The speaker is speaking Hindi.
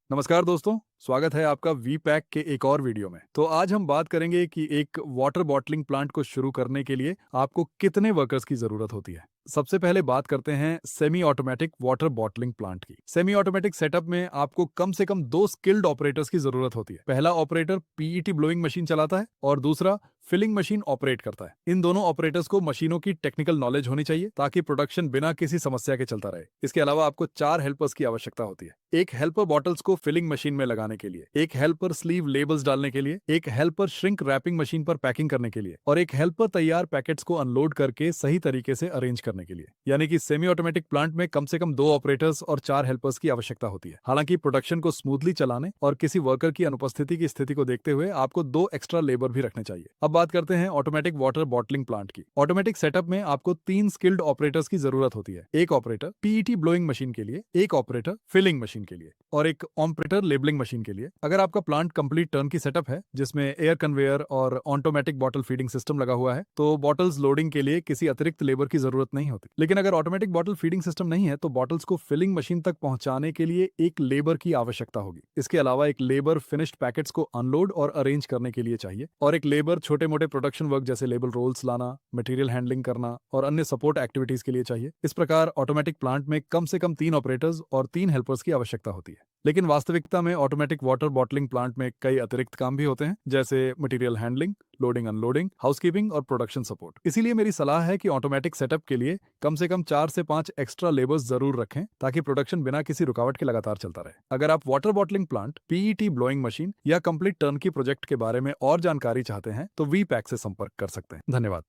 नमस्कार दोस्तों, स्वागत है आपका वी पैक के एक और वीडियो में। तो आज हम बात करेंगे कि एक वाटर बॉटलिंग प्लांट को शुरू करने के लिए आपको कितने वर्कर्स की जरूरत होती है। सबसे पहले बात करते हैं semi automatic water bottling plant की। सेमी ऑटोमेटिक सेटअप में आपको कम से कम दो स्किल्ड ऑपरेटर्स की जरूरत होती है। पहला ऑपरेटर पीईटी ब्लोइंग मशीन चलाता है और दूसरा फिलिंग मशीन ऑपरेट करता है। इन दोनों ऑपरेटर्स को मशीनों की टेक्निकल नॉलेज होनी चाहिए ताकि प्रोडक्शन बिना किसी समस्या के चलता रहे। इसके अलावा आपको 4 हेल्पर्स की आवश्यकता होती है। एक हेल्पर बॉटल्स को फिलिंग मशीन में लगाने के लिए, एक हेल्पर स्लीव लेबल्स डालने के लिए, एक हेल्पर श्रिंक रैपिंग मशीन पर पैकिंग करने के लिए और एक हेल्पर तैयार पैकेट्स को अनलोड करके सही तरीके से अरेंज करने के लिए। यानी कि सेमी ऑटोमेटिक प्लांट में कम से कम 2 ऑपरेटर्स और 4 हेल्पर्स की आवश्यकता होती है। हालांकि प्रोडक्शन को स्मूथली चलाने और किसी वर्कर की अनुपस्थिति की स्थिति को देखते हुए आपको 2 एक्स्ट्रा लेबर भी रखने चाहिए। अब बात करते हैं ऑटोमेटिक वाटर बॉटलिंग प्लांट की। ऑटोमेटिक सेटअप में आपको 3 स्किल्ड ऑपरेटर्स की जरूरत होती है। एक ऑपरेटर पीईटी ब्लोइंग मशीन के लिए, एक ऑपरेटर फिलिंग मशीन के लिए और एक ऑपरेटर लेबलिंग मशीन के लिए। अगर आपका प्लांट कंप्लीट टर्न की सेटअप है जिसमें एयर कन्वेयर और ऑटोमेटिक बॉटल फीडिंग सिस्टम लगा हुआ है तो बॉटल्स लोडिंग के लिए किसी अतिरिक्त लेबर की जरूरत नहीं होती। लेकिन अगर ऑटोमेटिक बॉटल फीडिंग सिस्टम नहीं है तो बॉटल्स को फिलिंग मशीन तक पहुंचाने के लिए एक लेबर की आवश्यकता होगी। इसके अलावा एक लेबर फिनिश्ड पैकेट्स को अनलोड और अरेंज करने के लिए चाहिए और एक लेबर छोटे मोटे प्रोडक्शन वर्क जैसे लेबल रोल्स लाना, मटेरियल हैंडलिंग करना और अन्य सपोर्ट एक्टिविटीज के लिए चाहिए। इस प्रकार ऑटोमेटिक प्लांट में कम से कम 3 ऑपरेटर्स और 3 हेल्पर्स की आवश्यकता होती है। लेकिन वास्तविकता में ऑटोमेटिक वाटर बॉटलिंग प्लांट में कई अतिरिक्त काम भी होते हैं जैसे material handling, loading unloading, housekeeping और प्रोडक्शन सपोर्ट। इसीलिए मेरी सलाह है कि ऑटोमेटिक सेटअप के लिए कम से कम 4 से 5 एक्स्ट्रा लेबर्स जरूर रखें ताकि प्रोडक्शन बिना किसी रुकावट के लगातार चलता रहे। अगर आप water bottling plant, PET blowing machine या कंप्लीट टर्न की प्रोजेक्ट के बारे में और जानकारी चाहते हैं तो वी पैक से संपर्क कर सकते हैं। धन्यवाद।